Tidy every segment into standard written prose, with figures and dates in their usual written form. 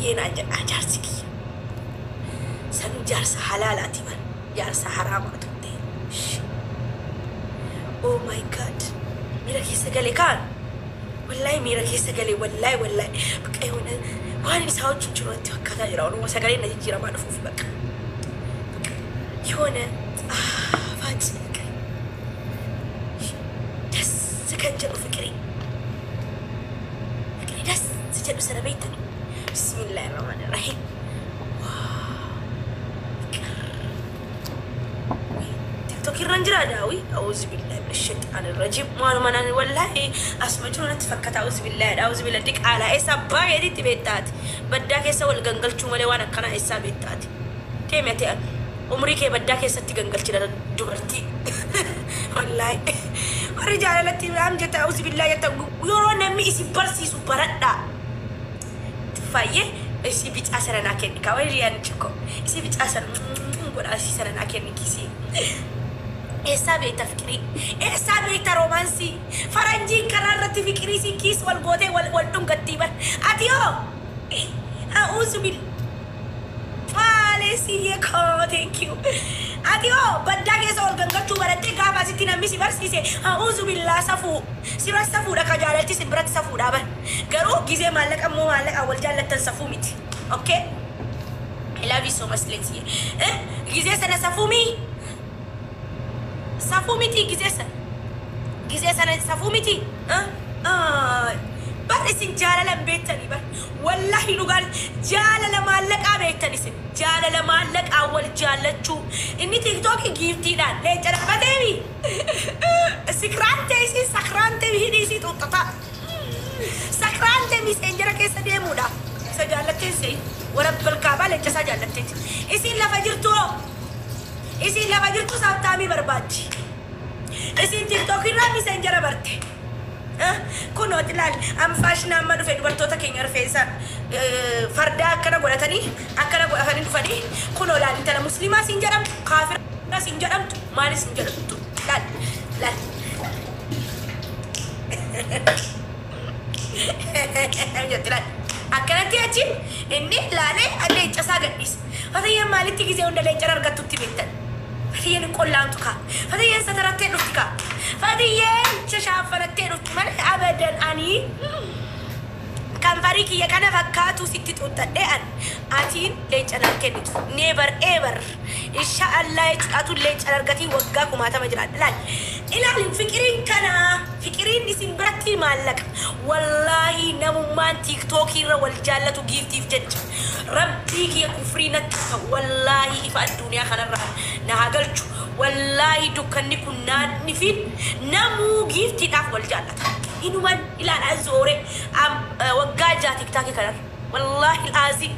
ينا جارسك سنو جارس حلالاتي بر جارس حرامات Oh my God ميرا كيسا قالي كان والله ميرا كيسا قالي والله بقى هنا وانا نساوي تشجروا كذا يراونو وسقالي نجيرا ما نفوف بقى يونا فاج دس سكنجر فكري دس سجلوا سنة بيتني بسم الله الرحمن الرحيم تيك توك الرنجرة داوي أعوذ بالله من الشيطان الرجيم ما أنا والله أسمعون تفكت أعوذ بالله ديك على إسا باي دي تبيتات بدك إسا والجنجل شو ملي وانا كنا إسا بيتات كم يتأ عمري كي بدك إسا تجنجل كذا جبرتي والله ورجال التي عم جت أعوذ بالله يورون نمي إسي برسي سوبرتا فايه إسي بيت أسرنا كني كوالي أنشكو إسي بيت أسر نقول أسي سرنا كني كيسي إسا بيت فكري إسا بيت رومانسي فرنجي كرارة فكري سي كيس والغودة والدم قديبا أديو أعوذ بالله فالسي يكو thank you أديو بدك يسول جنگل شو برتة كابا ستينا ميسي برسيسي أعوذ بالله سفو سيرا سفو ده كجالتي سبرت سفو ده بن قالوا جزء مالك أمو مالك أول جالة تنسفو ميتي أوكي I love you so much let's hear جزء سنة سفو مي سفو ميتي جزء سنة سفو ميتي بس جالة لمبيتني بس والله نقول جالة لمالك أبيتني سن جالة لمالك أول جالة شو إني تيك توك جيفتي لان ليه جرى بديمي سكران تيسي ديسي توتتا سكران تيسي سنجرة كيسة ديمودا سجالة تيسي ورب الكعبة لجة سجالة تيسي إسي لا فجرتو سابتامي بربادي إسي تيك توك رامي سنجرة برتي كونو تلال أم فاشنا ما نفيد برتوتا كينير فيسا فردا أكنا قولتني أكنا قولتني فدي كونو لا أنت مسلمة سنجرم كافر سنجرم مالي سنجرم لا تلال أكنا تيجي إني لا أنا إجازة قديس هذا يوم مالي تيجي زي وندل إجازة رجعت تبيتن هذا يوم كل لام تكا هذا يوم سترات نفتكا هذا يوم شافرت نفتكا أبدا أني كان فريقي يكنا فكاتو ستة وتدين أتين ليش أنا كنت never ever إن شاء الله يتأتوا ليش أنا رجعتي وقاكم ما تمجران لا إلى فكرين نسين برتي مالك والله نمو مان تيك توكي روال جالة تجيب تفجج ربي كي كفرينة والله إفا الدنيا خنا رح نهاجلش والله دكاني كنا نفيد نمو جيف تناف والجالة إنه من إلى الأزورة وقع جاتك تاكي كنر والله العظيم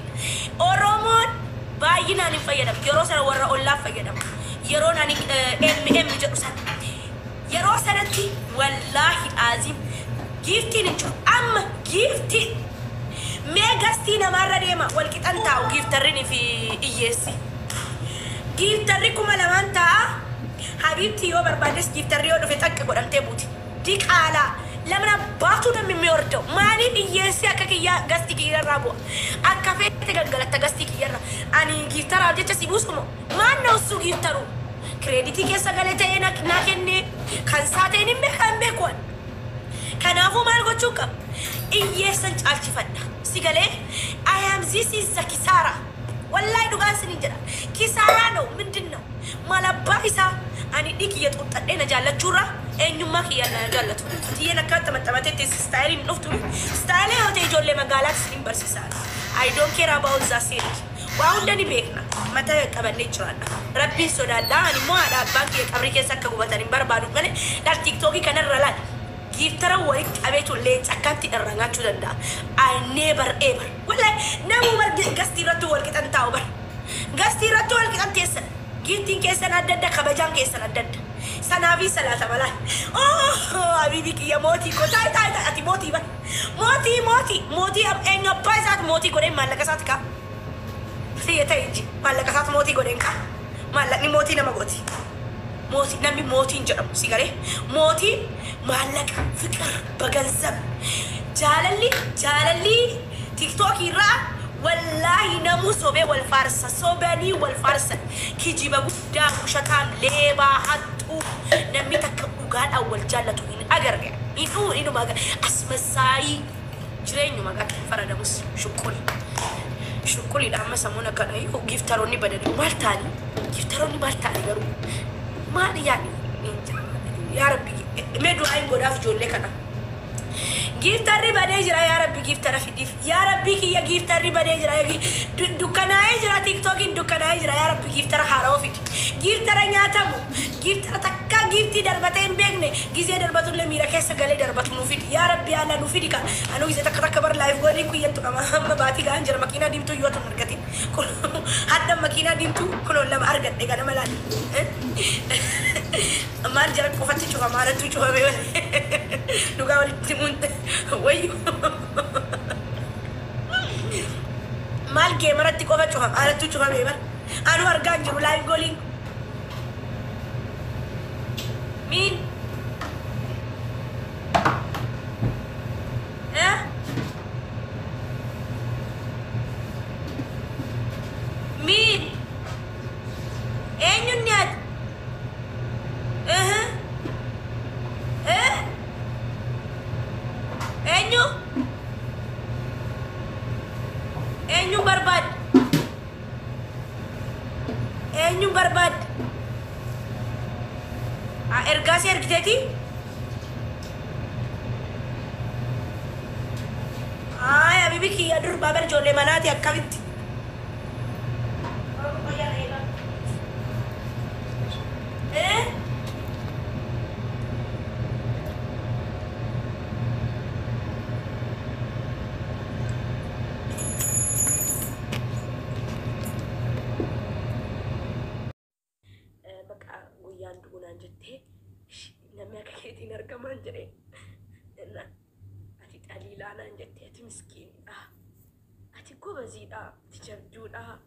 أرومون باينا نفيدم يروسنا ورا الله فيدم يرونا نك أم جرسان يروسنتي والله العظيم جيفتي نجو جيفتي ميغاستينا مرة ديما والكتان تاو جيفتريني في إيسي جيفتريكم لمن تا حبيبتي يو بربادس جيفتريو دفتك قدام تبوتي ديك على لمن باتو دم ميوردو ماني إيسي أكاكيا غاستي كيرا رابو أكافي تغلغلتا غاستي كيرا أني جيفتر أجيتا سيبوسكمو ما نوسو جيفترو كريديتي كيسا غالتا ناكني خانساتيني ميخان بيكوان كنافو مالغو تشوكم إيسان جالتي فدا سيغالي I am this is the kisara والله دوغان سنجرا كسارة نو من دنو مالا بايسا أني ديكي يتقطعين جالة جورا إنو ما كي يلا جالة تي أنا كنت متمتت ستايلي من أفتو ستايلي هو تيجول لما قالت سليم برسيسان I don't care about the series وعندني بيكنا متى كمان نيجرانا ربي سودادا أني مو على بانكي أمريكا سكوا بتاني بربادو مالي لا تيك توكي كان الرلال giftara wali abeto late akanti eranga chudanda I never ever wala namu mar gastiratu wal kitan tawbar gastiratu wal kitan tesa gifting kesa nadda kabajang kesa nadda sanavi salata bala oh habibi ki ya moti ko tai ati moti ba moti ab enga paisat moti gore malaka satka siyata inji malaka sat moti gore ka malak ni moti na magoti موتي نمي موتي نجرب سيجاري موتي مالك فكر بجنزب جاللي تيك توك يرا والله نمو صوبي والفارسة صوباني والفارسة كي جيبا بودا وشتام ليبا حطو نمي تكبوغان أول جالة إن أقرق إنو ما أسمى ساي جرينو ما فرد مس شكولي لما سمونا كان يو جيفتروني بدل مالتاني جيفتروني مالتاني قرو ما يعني يا ربي مدو عين قداف جول لك أنا giftari bade jira ya rabbi giftara fidif ya rabbi ki ya giftari bade jira ya dukana jira tiktok dukana jira ya rabbi giftara haro fit giftara nyatamu giftara takka gifti darbaten begne gize darbatu le mira kessa gale darbatu nu fit ya rabbi ana nu fidika anu gize takka takka bar live gori ku yentu kama hamma bati ga anjara makina dimtu yoto nargatin hadda makina dimtu kulo lam argat de gana malani amar jara ko fatti chuga mara tu chuga be duga wal timun ويو مال جيمر تيكو بتشوفها أنا تشوفها بيبر أنا أرجع جرو لايف جولين مين مين أين النيات Enyu barbad ergasi ergiteti ya bibi ki adur babar jole manati akkavit مسكين أتي كوبزيدا تجردودا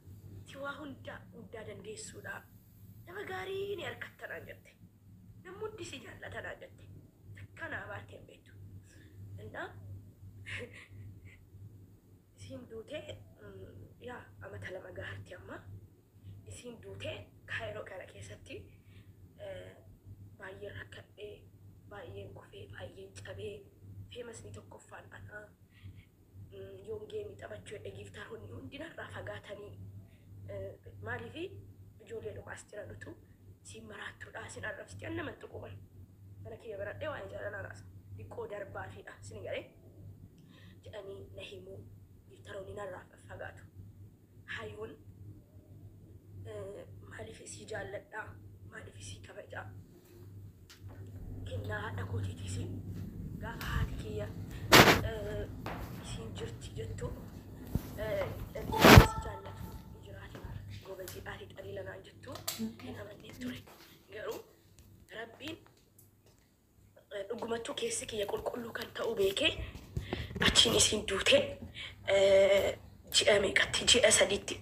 تواهندا ودادن جيسودا نما غاريني أركتنا جت نمودي سجالة تنا جت تكنا باتين بيتو إننا سين دوتة يا أما تلما غارتي أما سين دوتة كايرو كلا كيستي باين ركبة باين كوفي باين تبي في مسني تكفان أنا يوم جيمي تبجو إجيفتار هندينا رافقاتني مالي في جولي لو أستيرانتو سيمراتو لاسين الرفستي أنا من تقول أنا كي برا إيوه أنا أنا راس يكودر بافي سنيجري جاني نهيمو يفتروني رافقاتو هايون مالي في سجال لا مالي في سي كبجا كنا نكوتي تيسي قال هادي كيا جرتي جتو سجالة إجراتي قوبزي آتي قليلا عن جتو هنا من نتوري قالوا ربين قمتو كيسكي يقول كله كان تأوبيكي أتشيني سندوتي جئامي كتي جئ سديتي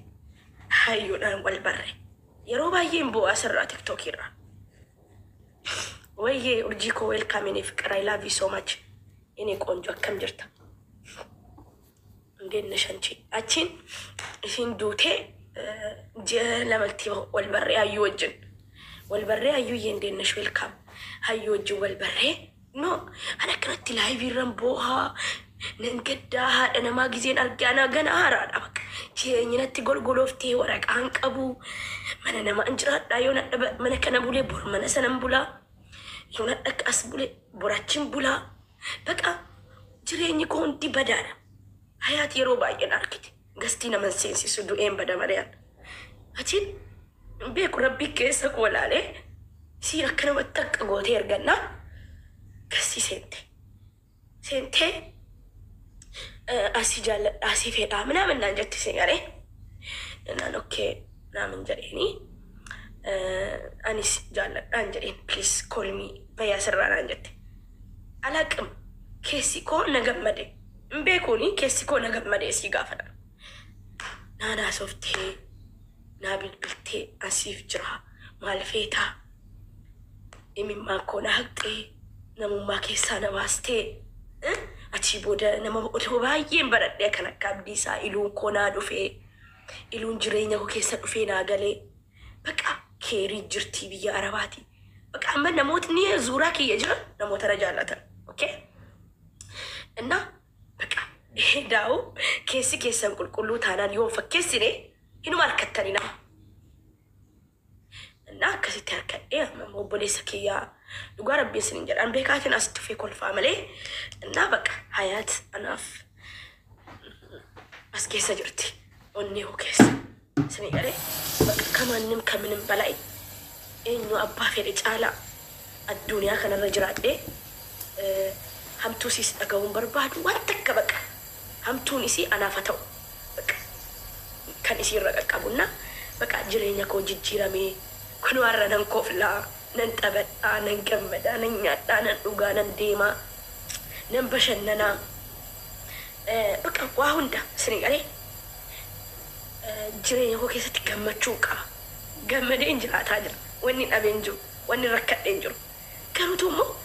هايونا والبري يروبا ينبو أسر تيك توكي را ويهي أرجيكو ويلكاميني فكرة I love you so much إني كونجو كم جرتا ندين شنشي أتشين إسين دوتة جه لملتي والبري أيوجن والبري أيو يندين نشوي الكام أيوج والبري نو أنا كنت لايف يرمبوها ننقدها أنا ما جزين أرجعنا جنا هران أبك شيء نتي قولوفتي ورق عنك أبو من أنا ما أنجرت أيونا من كنا بولي بور من سنم بولا يونا أك أسبولي بوراتشين بولا بقى جريني يكون دي بدانا حياتي روبا يناركتي قستينا من سينسي سدو إين بدا مريان أتين بيكو ربي كيسك ولا عليه سيرا كنا متك أقوتي رجعنا قستي سنتي أسي جال أسي في آمنا من نجتي سياري أنا أوكي نامن جريني أنيس جال أنجرين please call me بيا سرنا نجتي ألاكم كيسي كو نجم مدي مبيكوني كيسي كو نجم مدي سيجافنا نانا صفتي نابل بلتي أسيف جرها مالفيتا إمي ما كونا هكتي نمو ما كيسانا واستي achi booda nama oduu baay'een baradhee kan akka abdiisaa iluun koo naa dhufee iluun jireenya koo keessa dhufee naa galee baqa keerii jirtii biyya Arabaati. Baqa amma namootni zuuraa kiyya jiran namoota na jaallatan. Okay? Inna baqa daa'u keessi keessan qulqulluu taanaan yoo fakkeessine inuma harkattani nama. Inna akkasitti harkadhee amma obboleessa kiyyaa dhugaa rabbiin sinin jedhaan beekaatiin as dhufee kolfaa malee inna baqa hayaat anaaf as keessa jirti. Onni hoo keessa sini galee baqa kamannim kaminim bala'e eenyu abbaa fedhe caalaa addunyaa kanarra jiraadhee hamtuu siis dhaga'uun barbaadu waan takka baqa hamtuun isii anaaf haa ta'u baqa kan isii irra qaqqabunna baqa jireenya koo jijjiiramee kun warra nan kooflaa nan taphadhaa nan gammadaa nan nyaadhaa nan dhugaa nan deemaa nan bashannanaa baqa waa hunda sini galee jireenya koo keessatti gammachuu qaba. Gammadee hin jiraataa jira. Wanni dhabeen jiru, wanni rakkadheen jiru. Garuutu immoo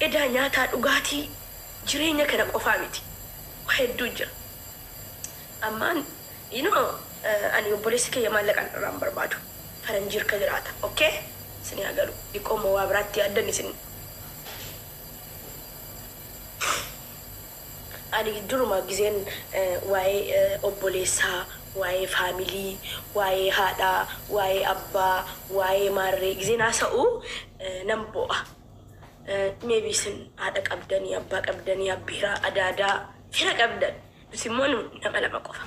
edaa nyaataa dhugaatii jireenya kana qofaa miti. Waa hedduu jira. Ammaan ani obboleessi kiyya maallaqaan irraan barbaadu. Faranjii harka jiraata. Okay? Isin agalu. Dhiqooma waa biraatti yaaddan isin. Ani duruma gizeen waa'ee obboleessaa, waa'ee faamilii, waa'ee haadhaa, waa'ee abbaa, waa'ee maarree gizeen haasa'u nan bo'a. Maybe isin haadha qabdanii, abbaa qabdanii, abbiiraa, adaadaa, fira qabdan. Nuti immoo nama lama qofa.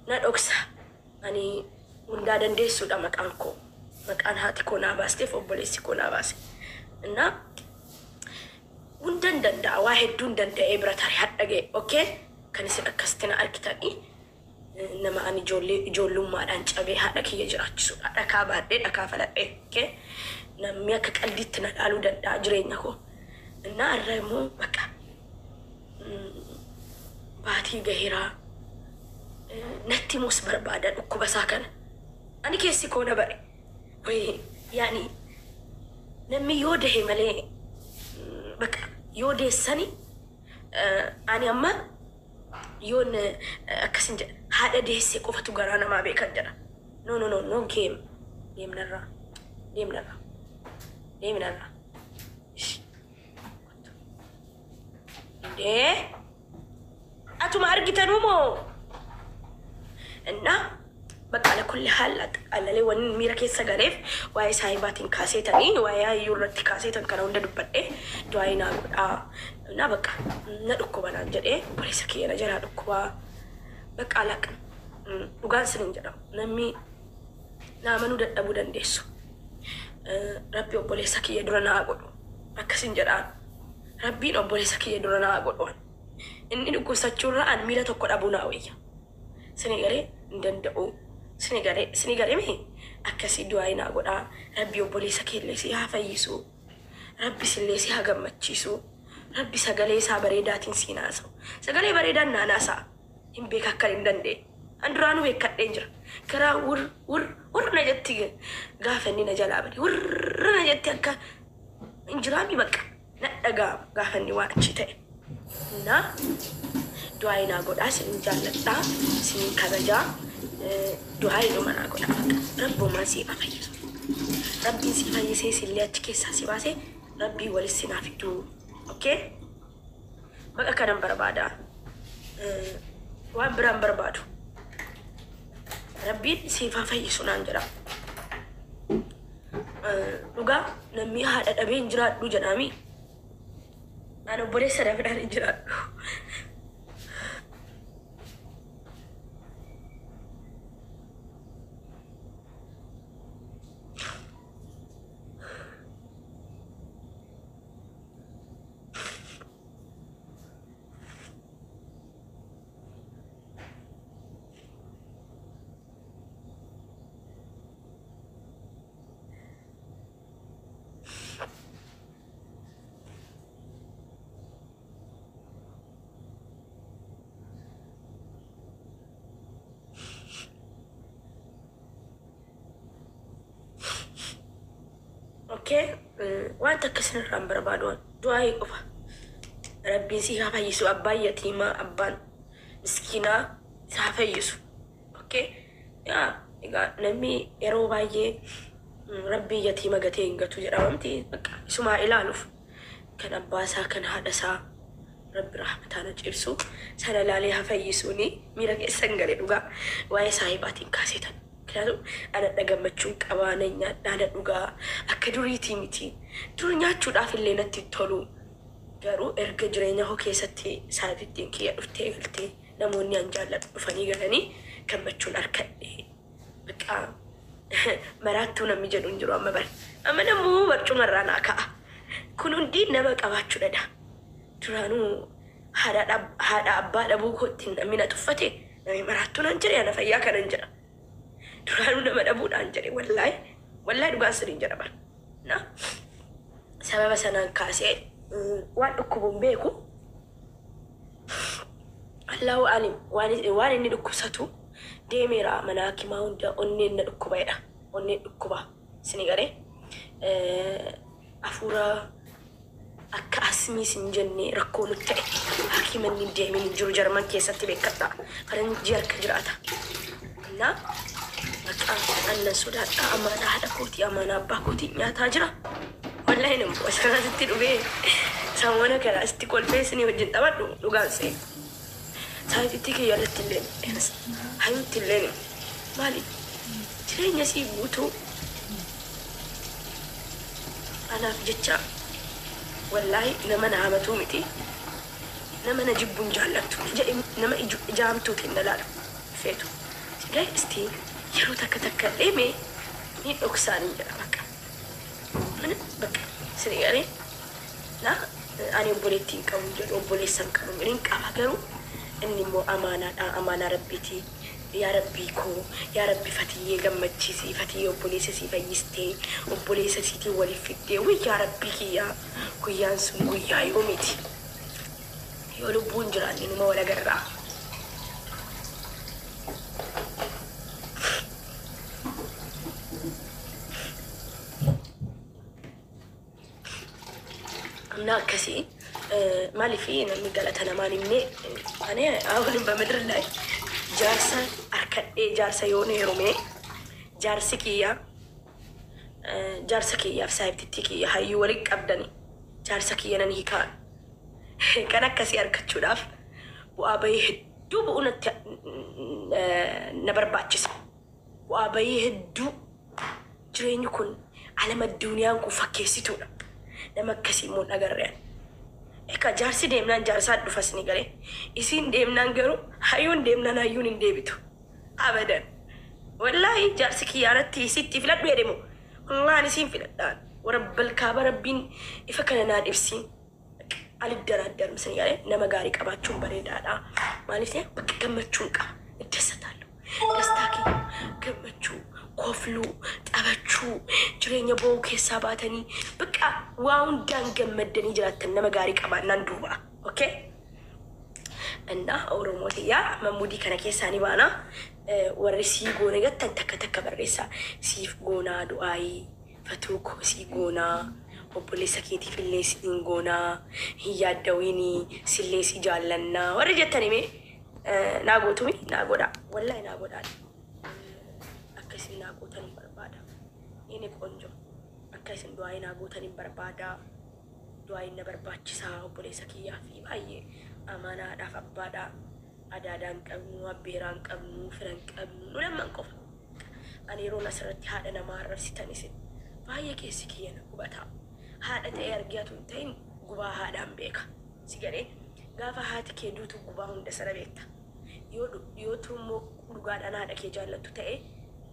Na dhoksa. Ani hundaa dandeessuudha maqaan koo. Maqaan haati koo naa baasteef obboleessi koo naa baase. Innaa hundan danda'a waa hedduun danda'ee bira tarii hadha ga'e. Okay? Kan isin akkasitti na argitanii nama ani ijoollummaadhaan cabee haadha kiyya jiraachisuudha. Dhakaa baadhee dhakaa faladhee. Okay? Namni akka qalbiitti na dhaaluu danda'a jireenya koo. Innaa irra immoo baqa baatii gaheeraa natti mus barbaada dhukkuba isaa kana. Ani keessi koo na bare. Yaani namni yoo dahe malee baqa yoo deessani ani amma yoon akkasin jedha haadha deessee qofatu garaa namaa beekan jedha. No game. Deemnarraa. Atuma argitanuu moo? Innaa baqa ala kulli haala alalee waan miira keessa galeef waa'ee saahibaatiin kaaseetanii waa'ee hayyuu irratti kaaseetan kana hunda dubbadhee du'aa naa godhaa. Innaa baqa na dhukkubanaan jedhee obboleessa kiyya na jalaa dhukkubaa baqa alaqan dhugaan sinin jedhamu namni naamanuu dadhabuu dandeessu. Rabbi obboleessa kiyya dura naa godhu akkasin jedhaan rabbiin obboleessa kiyya dura naa godhuun inni dhukkubsachuurraa an miila tokko dhabuu naa wayya. Sini galee hin danda'u. Sini galee mee akkasii du'aa naa godhaa. Rabbi obboleessa keellee si haa fayyisu. Rabbi sillee si haa gammachiisu. Rabbi sagalee isaa bareedaatiin si naasa'u. Sagalee bareedaan naa naasa'a. Hin beeka akka hin dandeenye. An duraanuu beekadheen jira. Karaa wurr na jetti gaafa inni na jalaa bade. Wurr na jetti akka hin jiraami baqa. Na dhagaama gaafa inni waan achi ta'e. Naa du'aa naa godhaa sin jaalladhaa sin kabajaa. Du'aa inuma naa godhaa baqa. Rabbumaan si haa fayyisu. Rabbiin si fayyisee sillee achi keessaa si baasee rabbii walis si naa fiduu. Okay? Baqa kanan barbaada. Waan biraan barbaadu. Rabbiin siif haa fayyisu naan jedha. Dhugaa namni haadha dhabee hin jiraadhu jedhami. Ani obboleessa dhabdaan hin jiraadhu. Okay? Waan takka sinirraan barbaaduun du'aa qofa. ربي سيها فيسو أبا يتيما أبان مسكينة سيها فيسو أوكي يا نمي يرو باي ربي يتيما قتين قتو جرامتي بقى سما إلالوف كان أباسا كان هذا سا ربي رحمتانا جيرسو سنة لاليها فيسوني ميرك إسنغري دوغا واي صاحباتين كاسيتا كنادو أنا دقمتشون كوانينا أنا دوغا أكدوريتي ميتي دورنيا تشودا في الليلة تتولو garuu erga jireenya koo keessatti saayifittiin kiyya dhuftee galtee namoonni an jaalladhu dhufanii galanii gammachuun harkadhe baqa maraattuu namni jedhu hin jiru amma bari amma namuu barcumarraa naa ka'a kun hundi nama qabaachuu dha duraanuu haadha abbaa dhabuu kootti namni na tuffate namni maraattuu naan jedhe ana fayyaa kanan jedha duraanuu nama dhabuudhaan jedhe wallaahi dhugaan sirriin jedha bara na sababa sanaan kaasee waan dhukkubun beeku Allahu alim waan inni dhukkubsatu deemeera mana hakimaa hunda onneen na dhukkubaadha onneen dhukkuba sini garee afuura akka asmii sin jenne rakkoo nutti ta'e hakimanni deemin jiru jarman keessatti beekadha faranjii harka jiraata na akka annan sodaadha amaana haadha kootii amaana abbaa kootii nyaataa jira wallahi nam wasana sitti dhugee samwana kana isti kolfeesni wajjin dhabadhu dhugaan see saayititti kiyyaalatti illeen hayutti illeen maali jireenya sii guutuu anaaf jecha wallahi nama na hamatuu miti nama na jibbuun jaallattu nama ijaamtuutiin na laalu feetu sigaa isti yeroo takka illee ni dhoksaanii jedha bakka bakka sini garee na ani obboleettiin qabu jedhu obboleessan qabu gariin qaba garuu inni immoo amaanaa rabbiiti yaa rabbii koo yaa rabbi fatiyyee gammachiisii fatiyyee obboleessa sii fayyistee obboleessa siitii waliif fiddee yaa rabbii kiyyaa guyyaan sun guyyaa yoo miti yoo lubbuun jiraanne numa wal agarraa እና ከሲ ማሊፊ ነሚ ገለተና ማንኔ እኔ አሁንም በምድር ላይ ጃርሳ የሆነ ሄሩሜ ጃርሲ ኪያ ሳይብቲቲ ኪያ ሀዩ ወሪ ቀብደኒ ጃርሳ ኪየነን ሂካን ከነከሲ አርከቹዳፍ ወአበይ ህዱ በእውነት ነበርባችስ ወአበይ ህዱ ጅሬኝ ኩን ዓለም ዱንያን ኩ ፈኬሲቱና nama akkasiimmoo dhagarreen eka jaarsi deemnaan jaarsaa dhufasni galee isiin deemnaan garuu hayyuun deemnaan hayyuun hin deebitu abadan wallaahi jaarsi kiyyaanatti isitti filadhu jedhemu wallaan isiin filadhaan warabbal kaaba rabbiin ifa kana naan ibsiin aliddaraadarmisni galee nama gaarii qabaachuun bareedaadha maaliif bakka gammachuun qaba iddessataallu dastaakii gammachuu koflu tabachu jireenya boo keessa baatanii bqa waan dangammadani jiraatan nama gaarii qabaannan duuba okay እና ኦሮሞቲያ መሙዲ ከነ keessaani baana warri sii goona gattan takka barreessa siif goona du'aayi fatuuko sii goona obboleessa keetiif illee siin goona hin yaaddawini sillee si jaallanna warri jettani mee naagootumi naagoodha wallahi naagoodha akkasiin naagootan hin barbaada inni qonjo akkasiin du'aayi naagotan hin barbaada du'aayi na barbaachisaa obboleessa kiyyaa fi baay'ee amaanaadhaaf abbaadhaa adaadaan qabnu abbeeraan qabnu firan qabnu nu lamman qofa ani yeroon asirratti haadha namaa arrabsitanis baay'ee keessi kiyya na gubataa haadha ta'ee argiyaatu hin ta'in gubaa haadhaan beeka si galee gaafa haati kee duutu gubaa hunda sana beekta yoo tuummoo dhugaadhaan haadha kee jaallattu ta'e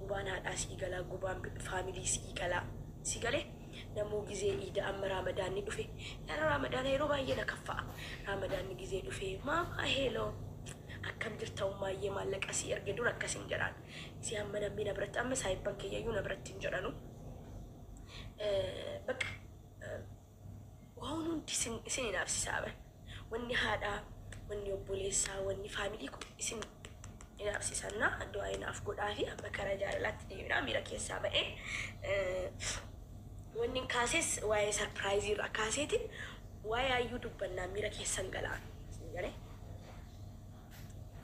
gubaan haadhaa sii galaa gubaan faamilii sii galaa si galee namu gizee ida amma ramadaan ni dhufe yana ramadaan yeroo baay'ee na kaffa'a ramadaan ni gizee dhufe maama hello akkam jirta ummaayee maallaqa si erge dur akkasin jedhaan si amma namni na biratti amma saayibban kiyyayyuu na biratti hin jedhanu bakka waan hundi isin inaafsisaa wanni haadhaa wanni obboleessaa wanni faamilii kun isin inaafsisanna addu'aa inaaf godhaa fi amma karaa jaalalaatti deemnaa miira keessaa ba'ee wanni kaases waa'ee sarpiraayizii irraa kaaseetiin Why are you dubbanna mira keessan galaan? Gale?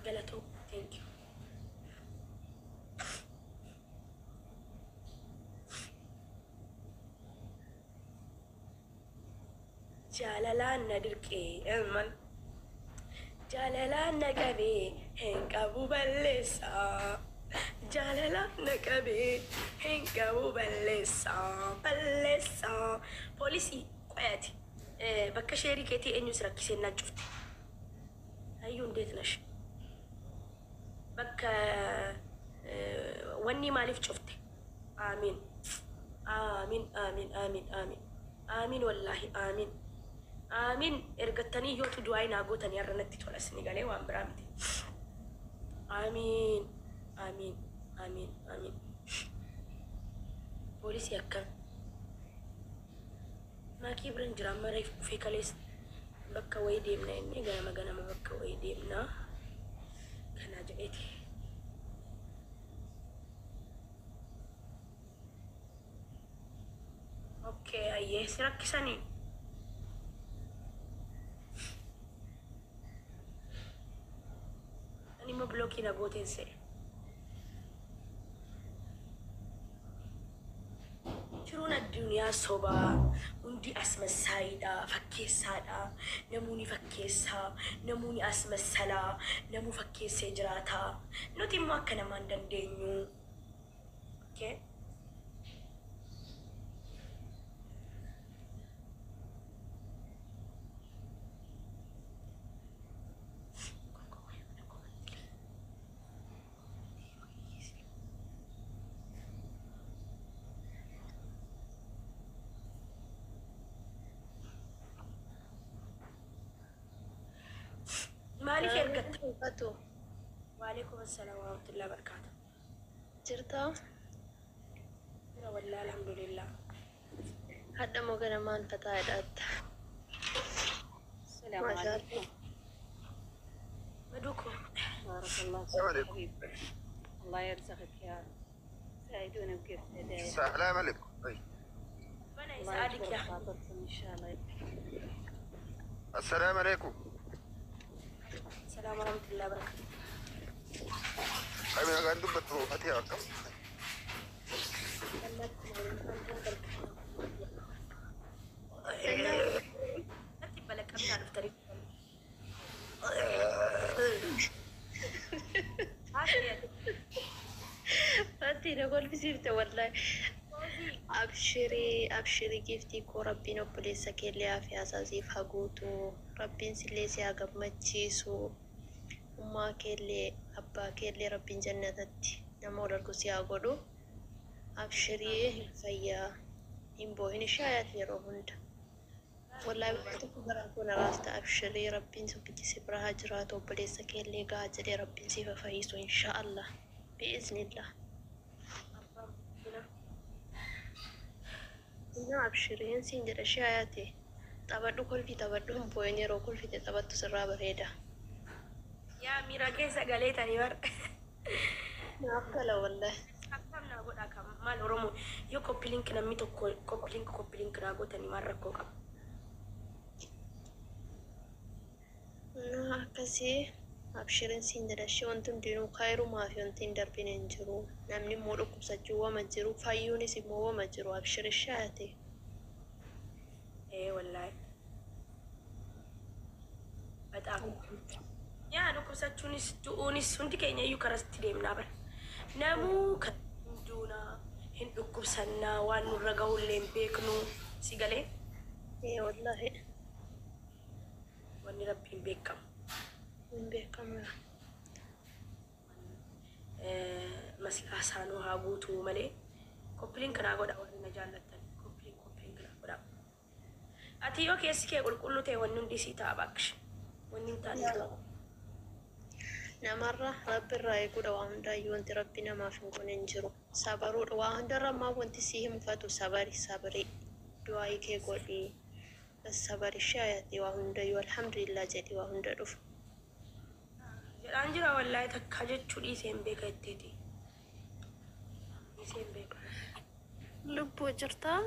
Galato, thank you. Jalalaan na dirqee ilman. Jalalaan na qabee hin qabu balleessaa. Jalalaan na qabee hin qabu balleessaa. Balleessaa. Poolisii qoyaati. Bakka sheerii keetii eenyu si rakkisee naan cufte. Hayyuu ndeet nash. Bakka wanni maaliif cufte? Amiin. Amiin, amiin, amiin, amiin. Amiin wallahi amiin. Amiin ergattanii yoo tu du'aa naa gootanii har'a natti tola isin galee waan biraa miti. Amiin, amiin, amiin, amiin. Poolisii akkam. Maakii biran jira amma reef dhufee kalees bakka wayii deemna inni ganama bakka wayii deemna. Kana jedheeti. Okay, ayyee si rakkisanii. Ani immoo bilookii na gooteen se'e. Jiruun addunyaa sobaa hundi asmassaayiidha, fakkeessaadha. Namoonni fakkeessaa, namoonni asmassalaa, namuu fakkeessee jiraataa. Nuti immoo akka namaa hin dandeenyu. Okay? مالك يرقد وعليكم السلام ورحمة الله وبركاته. جرتا والله الحمد لله. هذا مو كنا ما انفتحت. السلام عليكم. مدوكم. بارك الله فيك. الله يرزقك يا سعيدون بكيف هدايا. السلام عليكم. ربنا يسعدك يا حبيبي ان شاء الله. السلام عليكم. السلام ورحمة الله وبركاته. أنا قاعد دبت روحتي أكم. نكتب لك أمين على الطريق. أنتي نقول بسيرته والله. أبشري أبشري كيفتي كو ربي نبليسا كيلي في أساسي فاقوتو ربي نسليسي أقب مجيسو وما كيلي أبا كيلي ربي جنتتي نمو لرقسي أقولو أبشري فيا إنبو هني شايات يروهند والله بكتب براكونا راستا أبشري ربي نسبجي سبراها جراتو بليسا كيلي قاعدة ربي نسيفا فايسو إن شاء الله بإذن الله. ina abshiriin siin jedha shaayaate taphadhu kolfi taphadhuun booyin yeroo kolfite taphattu sirraa bareeda. Yaa miira keessa galee tanii bara. Naaf gala wallahi. Akkam naa godhaa kam maal Oromoo yoo koppiliink namni tokko koppiliink naa gootanii maal rakkoo qaba. Akkasii abshiriin siin jedha shee wanti hundinuu kaayirumaa fi wanti hin darbine hin jiru. Namni immoo dhukkubsachuu wama jiru fayyuunis immoo wama jiru abshiri shaayaate. Wallahi. Bataam. Yaa dhukkubsachuunis du'uunis hundi keenya iyyuu karasti deemnaa bara. Namuu kan duunaa hin dhukkubsannaa waan nurra gahullee hin beeknu si galee. Wallahi. Wanni rabbiin beekamu. Hin beekamu. Maslaa isaanuu haa guutuu malee koppiliin kanaa godha warri na jaallattan koppiliin kanaa godha. Ati yoo keessi kee qulqulluu ta'e wanni hundi sii ta'a bakshi wanni hin taane. Namarra rabbirraa eeguudha waa hundaayyuu wanti rabbi namaaf hin goone hin jiru. Sabaruudha waa hundarra ammaa wanti sii himfatu sabari du'aa kee godhii sabari shaayatii waa hundayyuu alhamdulillah jedhii waa hunda dhufu. Jedhaan jira wallahi takka jechuu dhiisee hin beeka jetteeti. Dhiisee hin beeka. Lubbuu jirtaa?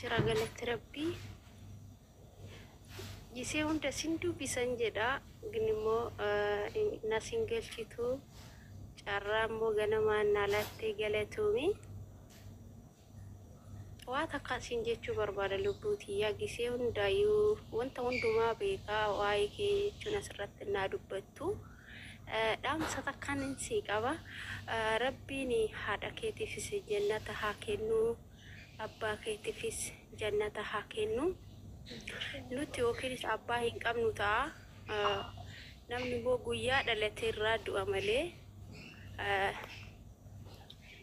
jira galatti rabbii. Gisee hunda sin dubbisan jedha ginimmoo na singalchitu carraa immoo ganamaan naalattee galatuumi. Waa takka sin jechuu barbaada lubbuutiyyaa gisee hundaayyuu wanta hundumaa beekaa waa'ee kee jechuun asirratti naa dubbattu. Dhaamsa takkaan si qaba. Rabbiin haadha keetiifis jannata haa kennu, abbaa keetiifis jannata haa kennu. Nuti yookiinis abbaa hin qabnu ta'a. Namni immoo guyyaa dhalatee irraa du'a malee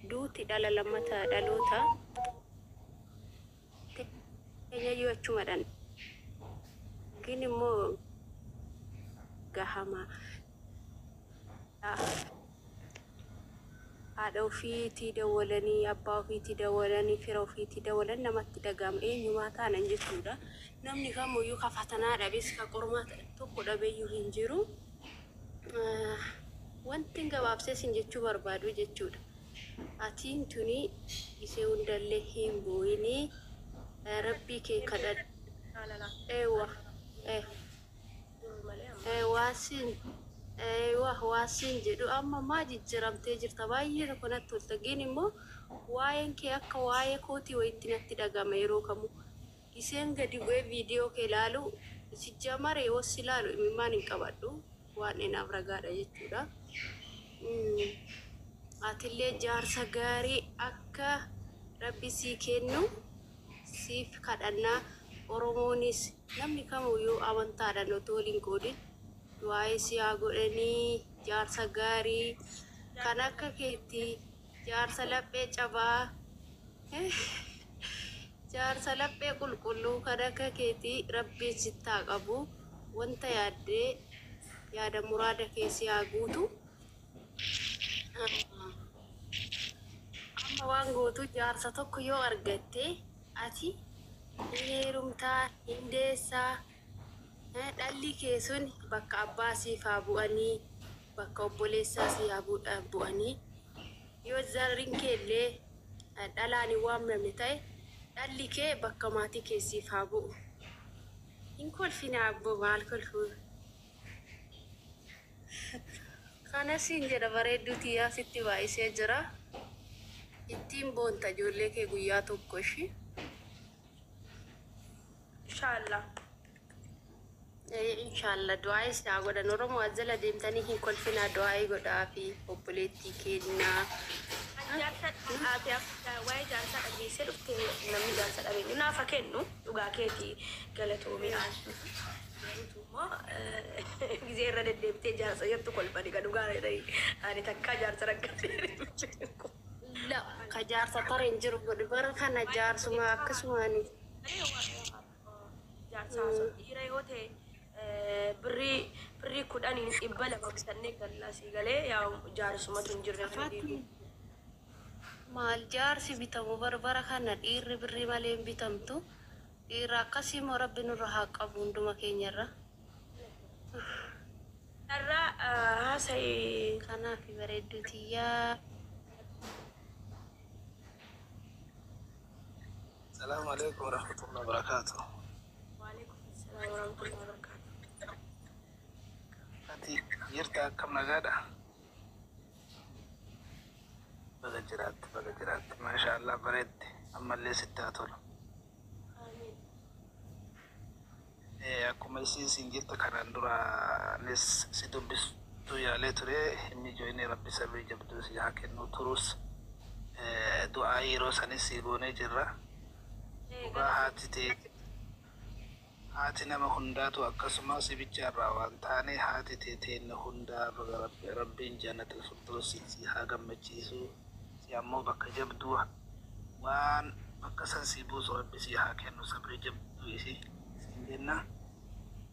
duuti dhala lammata dhaloota keenya yoo achumadhaan gin immoo gahama haadha ofiitii dawwalanii abbaa ofiitii dawwalanii fira ofiitii dawwalan namatti dhagahama eenyumaa taanan jechuudha. Namni kamuyyuu kafatanaa dhabees ka qormaata tokko dhabeeyyuu hin jiru. Wanti gabaabsee sin jechuu barbaadu jechuudha. Atiin tuni isee hundallee hin booyinii rabbii kee kadhadhu. Waasin jedhu amma maa jijjiiramtee jirta baay'ee tokko natti tolta. Gin immoo waa'een kee akka waa'ee kootii wayitti natti dhagahama yeroo kamuu. Iseen gadi bu'ee viidiyoo kee ilaalu si jamare yoo si ilaalu imimmaan hin qabadhu waan inaaf ragaadha jechuudha. Atillee jaarsa gaarii akka rabbi sii kennu siif kadhannaa. Oromoonis namni kamuyyuu amantaadhaan otoo waliin qoodin waa'ee si haa godhanii jaarsa gaarii kan akka keetti jaarsa laphee cabaa jaarsa laphee qulqulluu kan akka keetti rabbiin sitti haa qabu. Wanta yaaddee yaada muraada keessi haa guutu. Amma waan gootu jaarsa tokko yoo argatte ati heerumtaa hin deessaa. Dhalli kee sun bakka abbaa siif haa bu'anii bakka obboleessaa siif haa bu'anii yoo zarriin kee illee dhalaan hin waamamne ta'e dhalli kee bakka maatii keessiif haa bu'u. Hin kolfina abbo maal kolfuu? Kanas hin jedha bareedduutii yaa sitti baay'isee jira. Ittiin boonta ijoollee kee guyyaa tokko ishii. Inshallah. Inshallah du'aa isaa godhan Oromoo ajjala deemtanii hin kolfina du'aa godhaa fi obboleettii kennaa. Waa'ee jaarsaa dhageessee dhufte namni jaarsa dhabeenya naafa kennu dhugaa keetii galatoomii gisee irra deddeebitee jaarsa jettu kolfanii kan dhugaa ani takkaa jaarsa rakkatee ka jaarsa tara hin jiru godhu bara kana jaarsuma akkasumaani. Jaarsa dhiira yoo ta'e birrii kudhaniin dhibba lama bitannee gallasii galee yaa jaarsumatu hin jirre. Maal jaarsi bitamu bara kana dhiirri birrii malee hin bitamtu. Dhiira akkasii moo rabbi nurra haa qabu hunduma keenyarra. Irraa haasa'e kanaaf bareedduutiyyaa. Assalamu alaikum warahmatullahi wabarakatuh. Waalaikum assalam warahmatullahi wabarakatuh. Ati jirta akkam nagaadha? Baga jiraatti maasha Allah bareedde ammallee sitti haa tolu. Akkuma isin jirta kanaan duraanis si dubbisuu yaalee ture inni ijoollee rabbi sabrii jabduu si haa kennu turus du'aa yeroo sanis si goonee jirra. Dhugaa haati nama hundaatu akkasuma sibicharraa waan taane haati teeteen hundaa rabbiin jannatul firdawsi si haa gammachiisu. Si ammoo bakka jabduu waan bakka san si buusu rabbi si haa kennu sabrii jabduu isii siin jenna.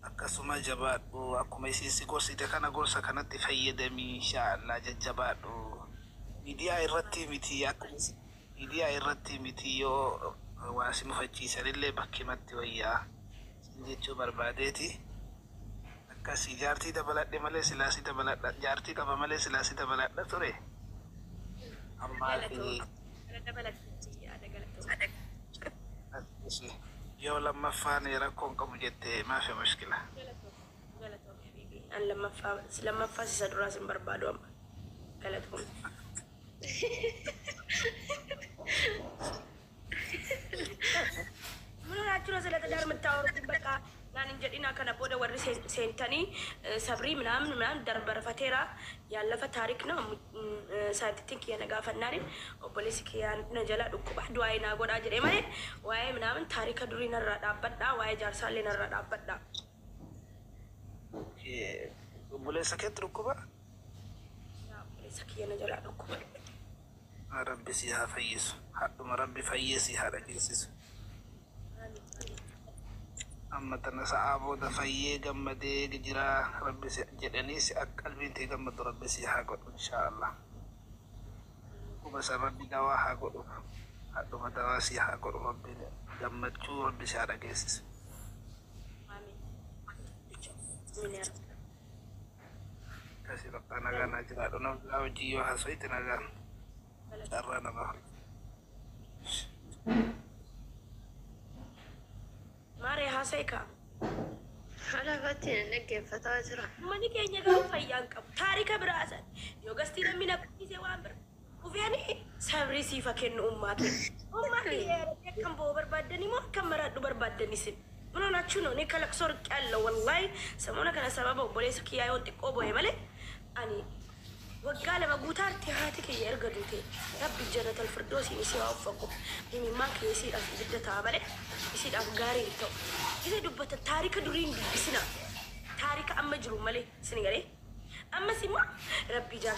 Akkasuma jabaadhu akkuma isin si gorsite kana gorsa kanatti fayyadamii inshaallah jajjabaadhu. Miidiyaa irratti miti yoo waa si mufachiisanillee bakkimatti wayyaa jechuu barbaadeeti. Akkasii jaartii dabaladhe malee silaasii dabaladha jaartii qaba malee silaasii dabaladha ture. Ammaa fi يو لما فاني ركون قبل جدي ما في مشكلة. أنا لما فاس سدراس بربادو أما قالتهم من أنا سلا تدار متاور بقى نان جدينا كنا بودا ورد سنتني صبري منام دربر فترة يلا فتاريخنا ساعتين أنا قافناري وبوليس كيان نجلا دكوا دواينا قد أجري ماي واي منام تاريخ دورينا رابطنا واي جارسالنا رابطنا boleh sakit rukubah? boleh sakit na jalan aku. Rabbi siha fayyis, haduma Rabbi fayyisi hada kisis. Amma tana sa'abo da fayye gammade gijira Rabbi si jedani si akal binti gammadu Rabbi siha god insyaallah. Kubasa Rabbi dawa ha god. Haduma dawa siha god Rabbi gammadu Rabbi si hada kisis. Amin. Amin. Kasih bakal naga najra dono lau jiyo haso itu naga cara naga mare haseka Hala fatin nake fatatra. mani kenya ga fayyan kab tarika brasa yo gasti na mina kise wamber ufiani sabri sifa ken ummake kan bo barbadani mo kamara du barbadani sin mana nachuno ne kalak sor kalla wallahi samona kana sababa bole sakiya yo tikko boye male ani وقال ما قوتارت هاتك يا رجلتي رب الجنة الفردوس يسوى وفقه يمي ماك يصير أفجد تابله يصير أفجاري تو إذا دبت التاريخ دورين بسنا تاريخ أم مجروم ملي سنغالي أما سما ربي جار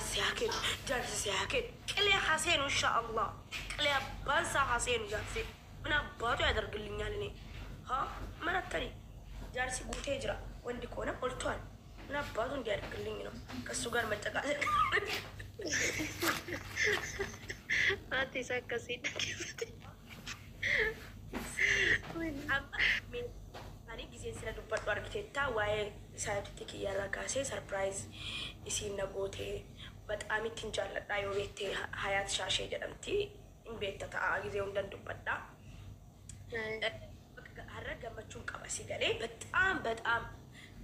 سياكل كل حسين إن شاء الله كل بانسا حسين جارسي من أبادو يقدر قلني عليه ها من التاريخ جارسي قوتي جرا وندي كونا قلتوان na bazon dia keling no kasugar macam kat Mati saya kasih Tadi gizi sila dupat luar kita wae saya tiki yala kasih surprise isi nagote but amit tinjal ayo wete hayat shashe jadamti imbeta ta gizi undan dupat da harra gamachun qabasi gale betam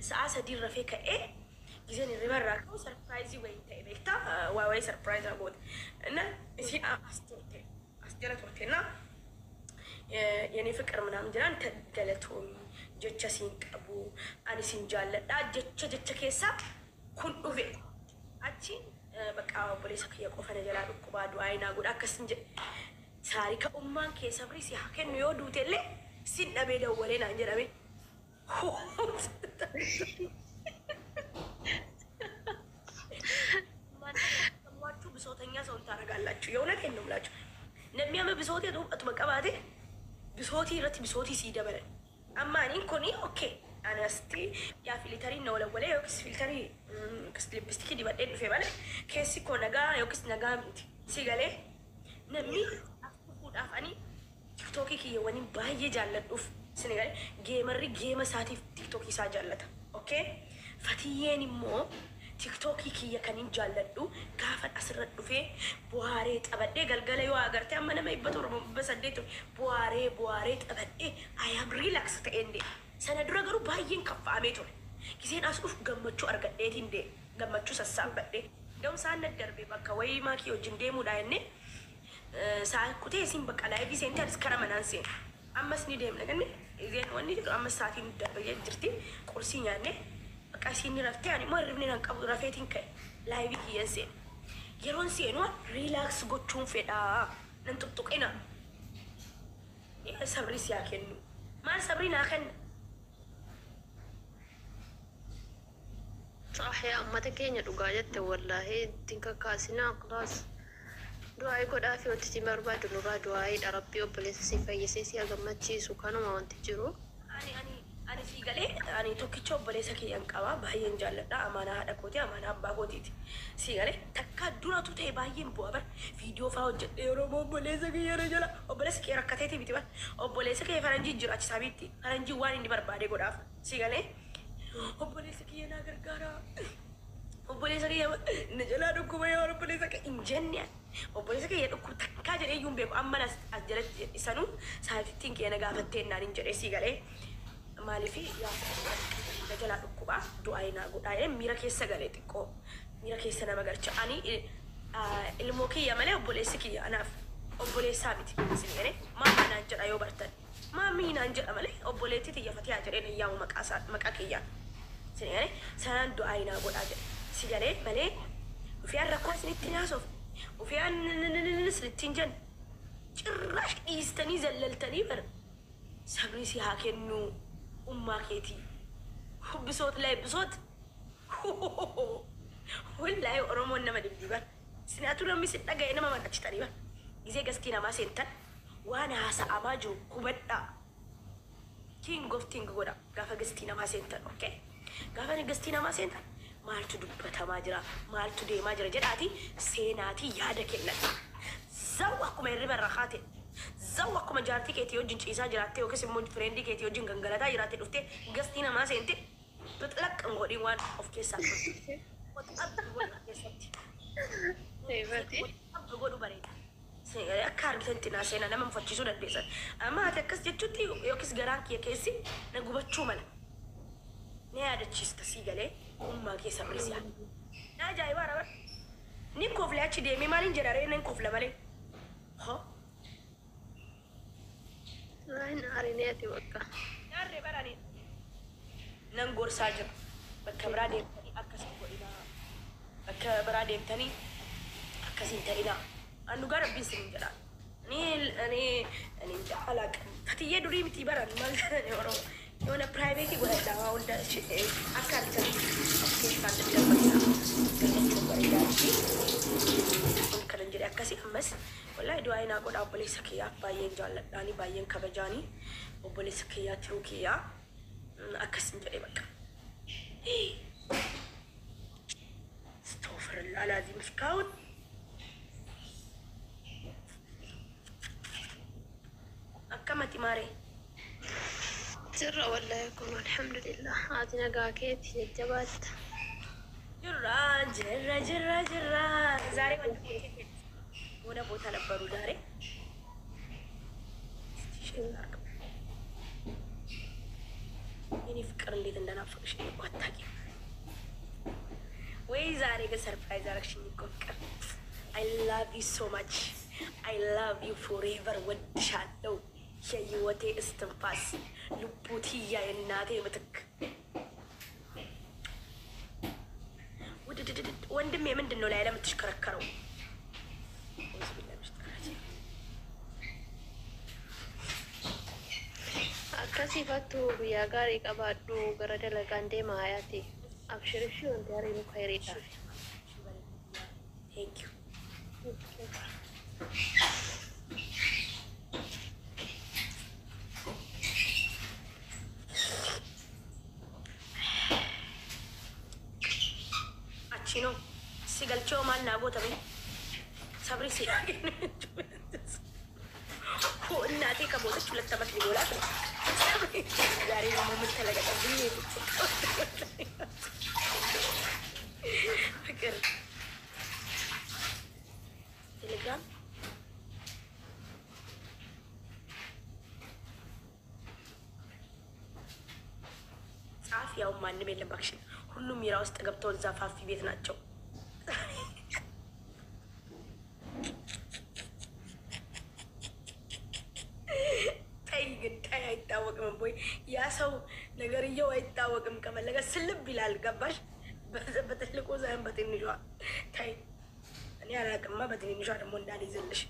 ساعة دي الرفيقة إيه جزين الربار راكو سربرايزي وين تايبكتا واي سربرايز أقول إنه إسي أستجلت وقتنا يعني فكر من هم جلان تجلتهم جتشا سينك أبو أنا سينجال لا جتشا كيسا كن أوفي أتشين بقى بوليس كي يقف أنا جلان بكباد وعينا أقول أكسنج ساري كأمان كيسا بريسي حكين يودو تلي سين أبي دولين أنجلامي ሰማችሁ ብሶተኛ ሰው ታረጋላችሁ የእውነት ነው ብላችሁ ነሚያም ብሶቴ ነው አጥመቀባቴ ብሶቲ ረት ብሶቲ ሲደበለ አማኒ ኮኒ ኦኬ አናስቲ ያ ፊልተሪ ነው ለወለ ዮክስ ፊልተሪ ክስ ሊፕስቲክ ዲባዴ ፈባለ ከሲ ኮነጋ ዮክስ ነጋ ሲገሌ ነሚ አፍቁ ዳፋኒ ቲክቶክ ኪየወኒ ባየ ጃለዱፍ Senegal gamerri game saati TikTok isa jallata okay fatiyeen immoo TikTok kiyya kanin jalladhu gaafa asirra dhufe buharee xabadhe galgala yoo agarte amma nama ibbatu basaddeetu buharee xabadhe I am relax ta'ende sana dura garuu baay'een kaffaamee ture giseen as dhuf gammachuu argadheetiin dee gammachuu sassaabadhe gam saan darbe bakka wayii maakii wajjin deemuudha jenne saa kutee isin bakka laayifii seenti adis kara manaan seen ammas ni deemna ganne إذن واني تقول أما ساعتين دربية جرتي قرصين يعني كاسيني رفتي يعني ما ربنا نقبض رفتين ك لايف كي ينسين يرون سينوا ريلاكس قطعون في ننتبتك إنا يا صبري سياكنو ما صبري ناخن صح يا أما تكيني رجعت والله تنك كاسينا خلاص دعاء قد أفي وتتمر بعد نورا دعاء ربي وبليس سيفايسي أغمتشي سكانو ما وانتجرو أنا في قلي أنا توكيتشو بليس كي ينقوا بهين جالدا أمانة هذا كوتي أمانة باغوتي سي قلي تكادونا توتي باين بوابر فيديو فاوج يرومو بليس كي يرجلا وبليس كي ركعتي بيتوا وبليس كي فرنجي جرا تسابيتي فرنجي وان إني بربادي قد أف سي قلي وبليس كي يناغر غارا وبليس كي نجلا ركوبا يا وبليس كي إنجنيا obboleessa kiyya dhukkubtakkaa jedhee iyyuu hin beeku amma as jalatti isanuu saayifittiin kiyya na gaafattee naan hin jedhee sii galee maaliif yaa jalaa dhukkubaa du'aa naa godhaa jedhee miira keessa galee xiqqoo miira keessa nama galcha ani ilmoo kiyya malee obboleessi kiyya anaaf obboleessaa miti isin jedhee maama naan jedha yoo bartan maamii naan jedha malee obboleetti xiyyafatee haa jedheen iyyaamu maqaa kiyyaa isin jedhee sanaan du'aa naa godhaa jedhe si galee malee ufiyaan rakkoo isinitti naasoof ufiyaan isinitti jen cirrash dhiistanii zallaltanii bara sabni si haa kennu ummaa keetii hubbisoot laayibbisoot wallahi oromoon nama dibdii bara sinaatu namni si dhaga'e nama maqachitanii bara gisee gastii namaa seentan waan haasa'amaa jiru hubadhaa king of ting godha gaafa gastii namaa seentan okay gaafa gastii namaa seentan maaltu dubbatamaa jira maaltu deemaa jira jedhaati seenaatii yaada kennata zaw akkuma hirriba irra kaate zaw akkuma jaartii keetii wajjin ciisaa jiraattee yookiis immoo fireendi keetii wajjin gangalataa jiraattee dhuftee gastii namaa seente bixlaqqan godhin waan of keessaa turte waxabbi godha keessatti godhu bareeda akka argitantti naa seenaa nama mufachiisuu dandeessan amma ati akkas jechuutti yookiis garaan kiyya keessi na gubachuu mala ni yaadachiista sii galee ummaa keessa bilisiyaa na ajaa'ibaa raba ni koofle achi deemee maaliin jedha ree nan koofla malee ho Lain arineeti bakka. yaarree baranii nan gorsaa jira bakka biraa deemtanii akkasii godhinaa bakka biraa deemtanii akkasiin ta'inaa annu gara rabbiin sin jedha ani alaaqam fatiyyee durii miti baran maal jedhani oromoo yoona piraayiveetii godhadhaa waa hunda akka argitanii of keessaan daddarbataa gammachuu bareedaatti kanan jedhe akkasii ammas wallahi du'aa inaa godhaa obboleessa kiyyaaf baay'een jaalladhaanii baay'een kabajaanii obboleessa kiyyaa tiruu kiyyaa akkasin jedhe bakka stoofarillaa laazim iskaawun akkamatti maaree Jirra wallahi kun alhamdulillah. Ati nagaa keeti jajjabaata. jirra ዛሬ ወደ ቦታ ነበሩ ዛሬ የኔ ፍቅር እንዴት እንደናፈቅሽኝ እኮ አታውቂም ወይ ዛሬ ግን ሰርፕራይዝ አደረግሽኝ እኮ ፍቅር I love you so much I love you forever ወድሻለሁ የህይወቴ እስትንፋስ ልቡትያ የእናቴ ምትክ ወንድሜ ምንድን ነው ላይ ለምትሽከረከረው Akkasiifatu guyyaa gaarii qabaadhu gara dalagaan deema hayaati. Abshirishii wanti hariiruu khayriidha. Thank you. Achino, si galchoo maal naa gootame sabri si እናቴ ከሞተች 2 ዓመት ሊሞላት ነው። ዛሬ ደግሞ ምን ተለቀቀብኝ? ፍቅር ቴሌግራም ጻፍ። ያው ማንም የለም እባክሽ። ሁሉም ሚራ ውስጥ ገብተው እዛ ፋፊ ቤት ናቸው። አይታወቅም ቦይ ያ ሰው ነገርየው አይታወቅም። ከመለገ ስልብ ይላል። ገባሽ? በትልቁ ሳይሆን በትንሿ ታይ። እኔ አላቅማ በትንሿ ደግሞ እንዳልይዝልሽ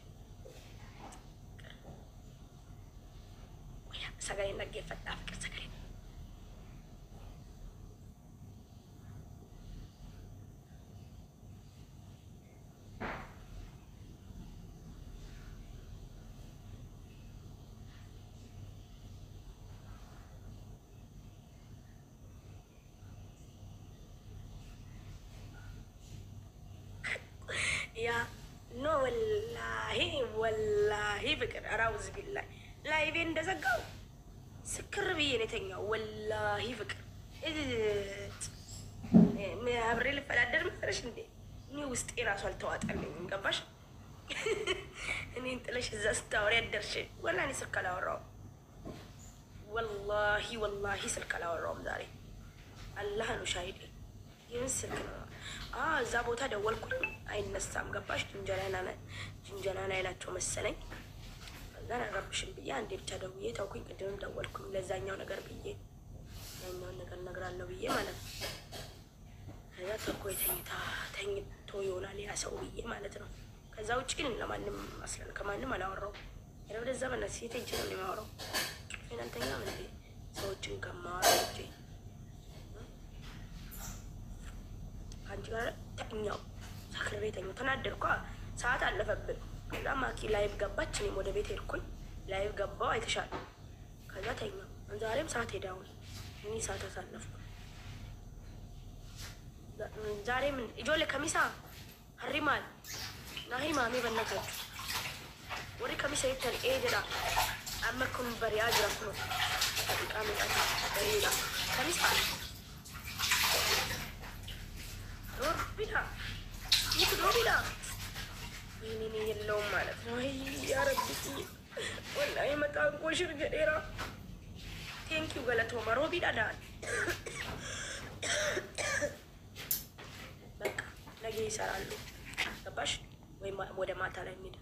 ሰጋይ ነጌ ፈጣ ፍቅር ሰጋይ يا نو والله فكر أراوز بالله لا يبين دزقو سكر بيه نتنيا والله فكر ما أبريل فلادر مثلش ندي ني وست إيراسو التوات عليه مقبش እኔ ጥለሽ እዛ ስታወሪ ያደርሽ ወላ እኔ ስልክ አላወራሁም። ወላሂ ስልክ አላወራሁም ዛሬ አላህ ነው ሻሂድ። ይህን ስልክ ነው እዛ ቦታ ደወልኩኝ አይነሳም። ገባሽ? ጅንጀና ላይ ናቸው መሰለኝ። ከዛ ረብሽን ብዬ አንዴ ብቻ ደውዬ ተውኩኝ። ቅድምም ደወልኩኝ ለዛኛው ነገር ብዬ ያኛውን ነገር እነግራለሁ ብዬ ማለት ነው። ከዛ ተኮ ተኝቶ ይሆናል ያ ሰው ብዬ ማለት ነው። ከዛ ውጭ ግን ለማንም አስለን ከማንም አላወራውም። ወደዛ በእናትሽ ሴት እጅ ነው የሚያወራው። እናንተኛ ምን ሰዎችን ከማወራ ውጭ አንቺ ጋር ተኛው ሰክሬ ተኛው። ተናደድኳ። ሰዓት አለፈብን። ከዛ ማኪ ላይቭ ገባች። እኔም ወደ ቤት ሄድኩኝ። ላይቭ ገባው አይተሻል። ከዛ ተኛው። ዛሬም ሰዓት ሄዳውን እኔ ሰዓት አሳለፍኩ። ዛሬ ምን ኢጆሌ ከሚሳ ሀሪማል ናሂ ማሜ በእናታችሁ ወሬ ከሚሳ ይተል ኤጀራ አመኩን በሪያ ጅራኩ ነው ቃሚጣ በሪላ ከሚሳ ዶር ቢላ ይህ ዶር ቢላ ይህኔ የለውም ማለት ነው። ያረብቲ ወላሂ መጣን ቆሽር ገዴራ ቴንኪው ገለቶማ ሮቢ ዳዳል በቃ ነገ ይሰራሉ። ገባሽ ወይ? ወደ ማታ ላይ ሄደ